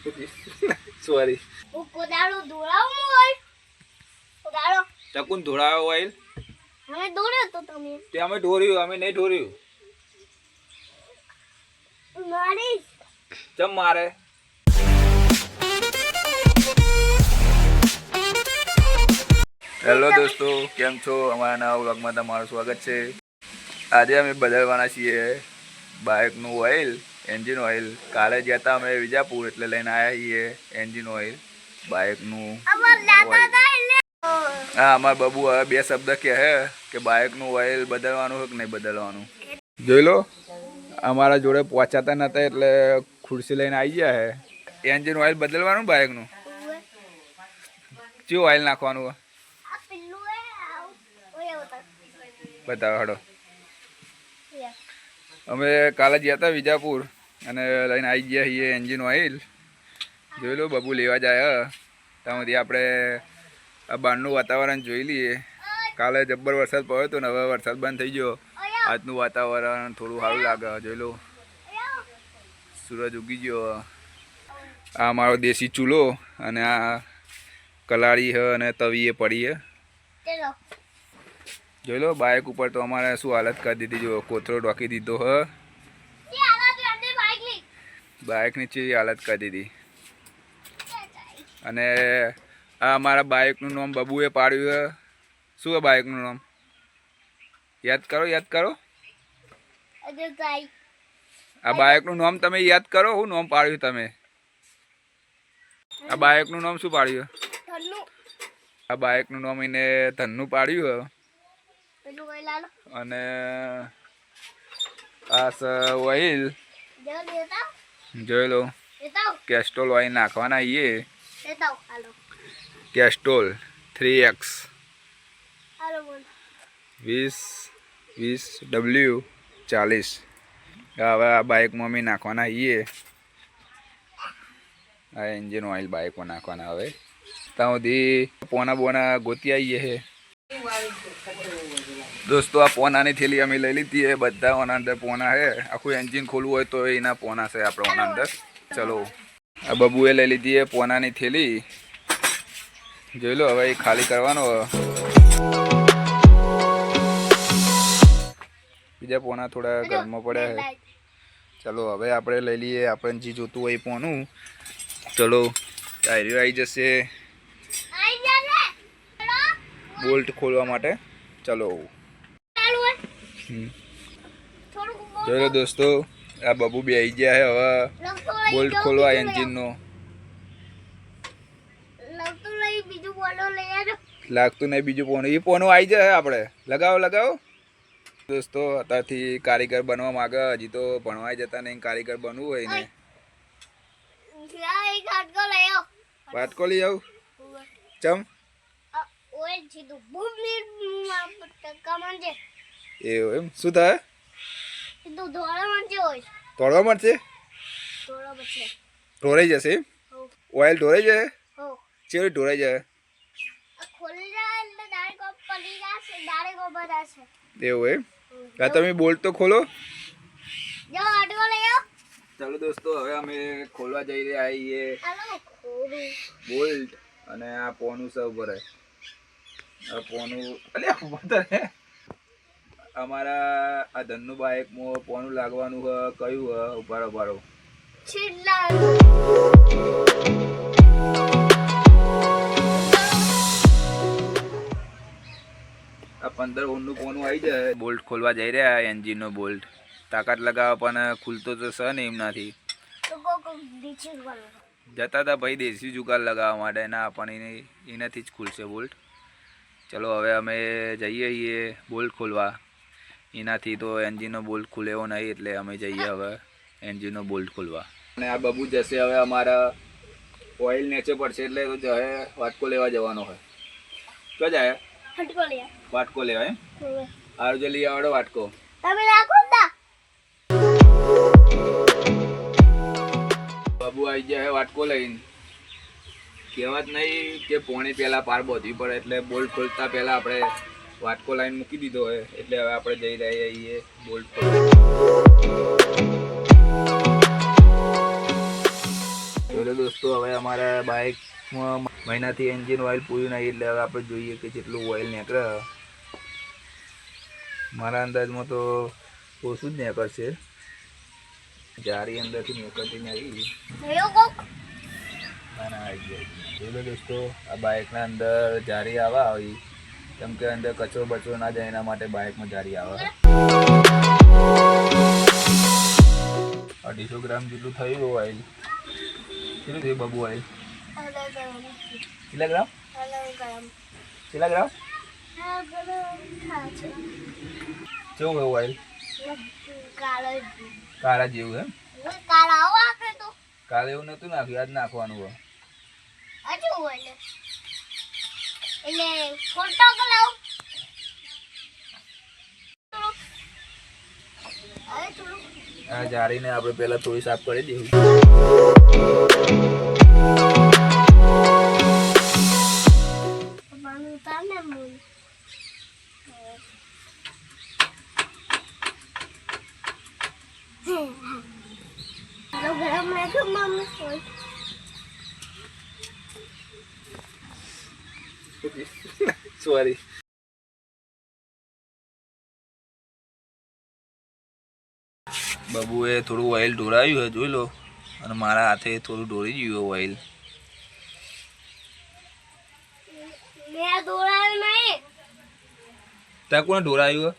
Sorry કોદાળો ધોળાવું હોય કોદાળો ચકુન ધોળાયો oil અમે દોડ્યો તો તમે તે અમે ઢોર્યું અમે નહીં ઢોર્યું મારી ચમ મારે હેલો દોસ્તો કેમ છો અમારા નવા વ્લોગમાં તમારું સ્વાગત છે આજે અમે બદલવાના છીએ બાઇકનું ઓઇલ એન્જિન ઓઇલ કાલે ગયા હતા અમે વિજાપુર એટલે લઈને આવ્યા છીએ એન્જિન ઓઇલ બાઇકનું હા અમારા બબુ હવે બે શબ્દ કહે કે બાઇકનું ઓઇલ બદલવાનું હોય કે નહીં બદલવાનું જોઈ લો અમારા જોડે પહોંચાતા નતા એટલે ખુરશી લઈને આવી ગયા હે એન્જિન ઓઇલ બદલવાનું બાઇકનું કયું ઓઇલ નાખવાનું બતાવો હડો અમે કાલે ગયા હતા વિજાપુર અને લઈને આવી ગયા છીએ એન્જિન ઓઇલ જોઈ લો બબુ લેવા જાય ત્યાંથી આપણે આ બહારનું વાતાવરણ જોઈ લઈએ કાલે જબ્બર વરસાદ પડ્યો હતો ને હવે વરસાદ બંધ થઈ ગયો આજનું વાતાવરણ થોડું સારું લાગે જોઈ લો સૂરજ ઉગી ગયો આ અમારો દેશી ચૂલો અને આ કલાળી હ અને તવીએ પડી હે જોઈ લો બાઇક ઉપર તો અમારે શું હાલત કરી દીધી જો કોથળો ઢોકી દીધો હ બાઇકની ચી હાલત કરી દીધી અને આ અમારા બાઇકનું નામ બબુએ પાડ્યું શું છે બાઇકનું નામ યાદ કરો આ બાઇકનું નામ તમે યાદ કરો શું નામ પાડ્યું તમે આ બાઇકનું નામ શું પાડ્યું આ બાઇકનું નામ એને ધનનું પાડ્યું અને આ ઓઇલ જોઈ લો કેસ્ટ્રોલ ઓઇલ નાખવાના એ કેસ્ટ્રોલ 3X 20W 40 હવે આ બાઇકમાં અમે નાખવાના એ આ એન્જિન ઓઇલ બાઇકમાં નાખવાના હવે ત્યાં સુધી પોના બોના ગોતી આવીએ છે દોસ્તો આ પોનાની થેલી અમે લઈ લીધી એ બધા ઓના અંદર પોના છે આખું એન્જિન ખોલવું હોય તો એના પોના છે આપણે ઓના અંદર ચલો આ બબુએ લઈ લીધી એ પોનાની થેલી જોઈ લો હવે એ ખાલી કરવાનો બીજા પોના થોડા ઘરમાં પડ્યા છે ચલો હવે આપણે લઈ લઈએ આપણે જે જોતું હોય એ પોનું ચલો ટાયરીઓ આવી જશે બોલ્ટ ખોલવા માટે ચલો જોઈ લો દોસ્તો આ બબુ બે આવી ગયા છે હવે બોલ્ટ ખોલવા એન્જિનનો લાગતું નહીં બીજું પોનું એ પોનું આવી જાય આપણે લગાવો દોસ્તો અત્યારથી કારીગર બનવા માંગે હજી તો ભણવા જતા નહીં કારીગર બનવું હોય ને વાટકો લઈ આવું ચમ એવું એમ શું થાય તોડવા મળશે ઢોરાઈ જશે એમ ઓઇલ ઢોરાઈ જાય ચેવી ઢોરાઈ જાય એવું એમ હા તમે બોલ્ટ તો ખોલો ચાલો દોસ્તો હવે અમે ખોલવા જઈ રહ્યા છીએ બોલ્ટ અને આ પોનું સૌ ભરે આ પોનું અમારા આ ધનનું બાઇકમાં પોનું લાગવાનું હ કયું હ ઉભારો આ 15 ઓહમનું પોનું આવી જાય બોલ્ટ ખોલવા જઈ રહ્યા એન્જિનનો બોલ્ટ તાકાત લગાવવા પણ ખુલતો તો છે ને એમનાથી જતા હતા ભાઈ દેશી જુગાર લગાવવા માટે ના પણ એનાથી જ ખુલશે બોલ્ટ ચલો હવે અમે જઈએ છીએ બોલ્ટ ખોલવા એનાથી તો એન્જિનનો બોલ્ટ ખુલેવો નહીં એટલે અમે જઈએ હવે એન્જિનનો બોલ્ટ ખોલવા અને આ બબુ જશે હવે અમારા ઓઇલ નેચે પડશે એટલે તો જશે વાટકો લેવા જવાનો હોય તો જાય વાટકો લેવા એમ આરો જો લઈ આવડો વાટકો બબુ આવી જાય વાટકો લઈને કહેવત નહીં કે પોણી પહેલાં પાર બોધવી પડે એટલે બોલ્ટ ખોલતા પહેલાં આપણે વાટકો લાઈન મૂકી દીધો હોય એટલે હવે આપણે જઈ રહ્યા છીએ બોલ્ટ ખોલવા દોસ્તો હવે અમારા બાઇકમાં મહિનાથી એન્જિન ઓઇલ પૂરું નહીં એટલે હવે આપણે જોઈએ કે કેટલું ઓઇલ નીકળે. મારા અંદાજમાં તો ઓછું જ નીકળશે. જારી અંદરથી નીકળતી નહીં. જોઈ દોસ્તો આ બાઇકના અંદર જારી આવવા આવી કેમ કે અંદર કચરો બચરો ના જાય એના માટે બાઇકમાં જારી આવે. 250 ગ્રામ જેટલું થયું ઓઇલ. કેટલું થયું બબુ ઓઇલ? કેટલા ગ્રામ? કેટલા ગ્રામ? કેવું હોય ઓઇલ? કાળા જેવું એમ? કાલે એવું નતું નાખ્યું, આજ નાખવાનું હોય. આ જારીને આપણે પહેલા થોડી સાફ કરી દઈએ. સોરી. બબુએ થોડું ઓઇલ ઢોળાયું હોય જોઈ લો અને મારા હાથે થોડું ઢોળી ગયું ઓઇલ. ત્યાં કોને ઢોળાયું?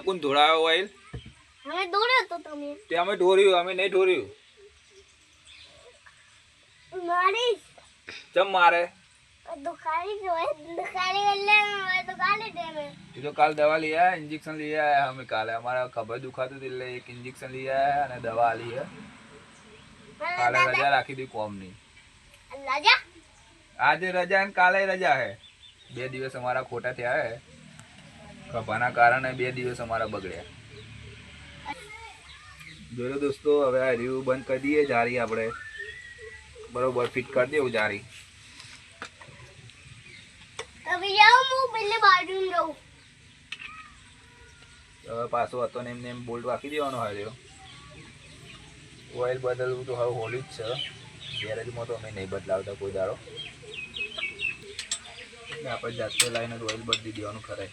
કોણ ઢોળાયો ઓઇલ? તે અમે ઢોર્યું, અમે નહીં ઢોર્યું. ચમ મારે? એ તો કાલ દવા લઈ આયા, ઇન્જેક્શન લઈ આયા અમે કાલે. અમારા ખબર દુખાતું હતું એટલે એક ઇન્જેક્શન લઈ આયા અને દવા આલી હે. કાલે રજા રાખી દી કોમની. આજે રજા અને કાલે રજા હે. 2 દિવસ અમારા ખોટા થયા હે. ખભાના કારણે 2 દિવસ અમારા બગડ્યા. જોયો દોસ્તો હવે આ રિવ્યુ બંધ કરી દઈએ. જારી આપણે બરોબર ફિટ કરી દેવું જારી. હવે પાછો હતો ને એમને એમ બોલ્ટ રાખી દેવાનો હાર્યો. ઓઇલ બદલવું તો હવે હોલી જ છે. ગેરેજમાં તો અમે નહીં બદલાવતા કોઈ દાડો. એટલે આપણે જાતે લાઈને ઓઇલ બદલી દેવાનું ખરે.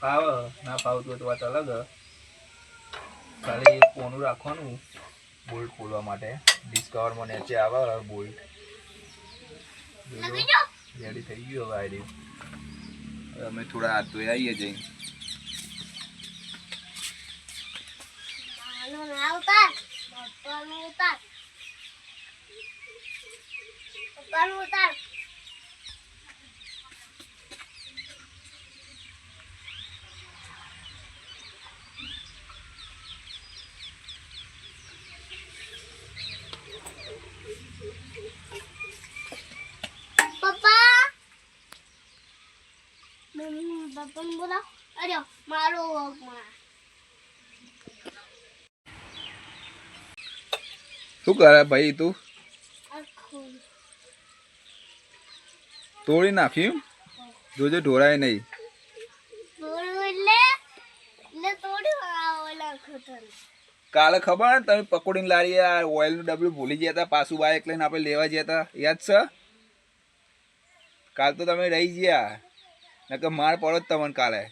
ફાવે ના ફાવતું હોય તો વાત અલગ. ખાલી કોનું રાખવાનું બોલ્ટ ખોલવા માટે. ડિસ્કવરમાં નીચે આવે બોલ્ટ. રેડી થઈ ગયું હવે આઈ રહ્યું. અમે થોડા હાથ ધોઈ આવીએ જઈને. શું કરે ભાઈ તું? તોડી નાખ્યું? જોજે ઢોળાય નહીં. કાલે ખબર ને તમે પકોડીને લારી ઓઇલનું ડબલું ભૂલી ગયા હતા. પાછું બાઇક લઈને આપણે લેવા ગયા હતા, યાદ છે? કાલ તો તમે રહી ગયા નકર માર પડો જ તમને કાલે.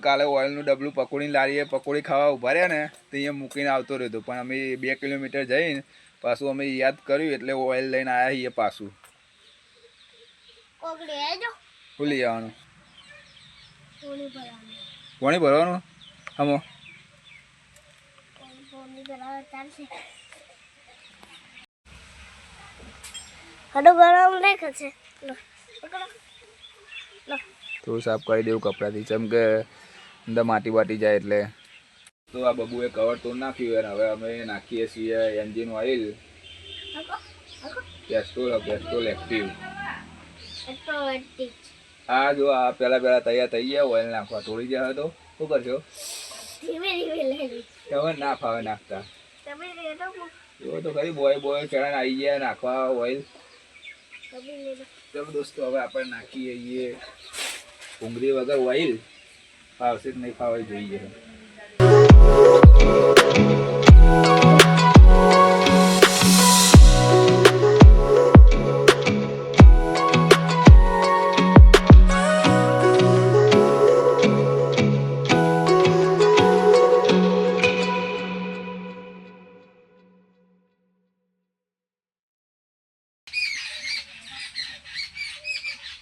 કાલે ઓઇલનું ડબલું પકોડીને લારીએ પકોડી ખાવા ઉભા રહ્યા ને તો અહીંયા મૂકીને આવતો રહ્યો. પણ અમે 2 કિલોમીટર જઈને પાછું અમે યાદ કર્યું એટલે ઓઇલ લઈને આવ્યા છીએ પાછું. શું લઈ આવવાનું? પાણી ભરવાનું? હમો થોડું સાફ કરી દેવું કપડાથી જેમ કે અંદર માટી બાટી જાય એટલે. તો આ બબુએ કવર તોડ નાખ્યું અને હવે અમે નાખીએ છીએ એન્જિન ઓઇલ. Kestrel active. હા જો આ પહેલા તૈયાર થઈ ગયા. ઓઇલ નાખવા થોડી જાય તો શું કરશો? તમે ના ફાવે નાખતા. જો તો ખરી બોય ચડાને આવી ગયા નાખવા ઓઇલ. કભી લે લો. ચલો દોસ્તો હવે આપણે નાખીએ એ ડુંગળી વગર ઓઇલ ફાવશે કે નહીં ફાવે જોઈએ.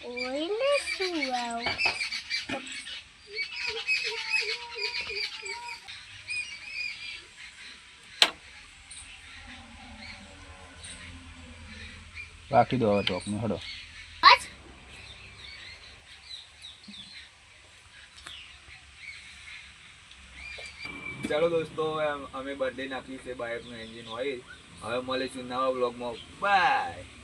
ઓઈને શું આવ રાખી દો હવે ટોપને હડો. આજ ચાલો દોસ્તો અમે બર્થડે નાખ્યું છે બાઇકનું એન્જિન ઓઇલ. હવે મળીશું નવા બ્લોગમાં. બાય.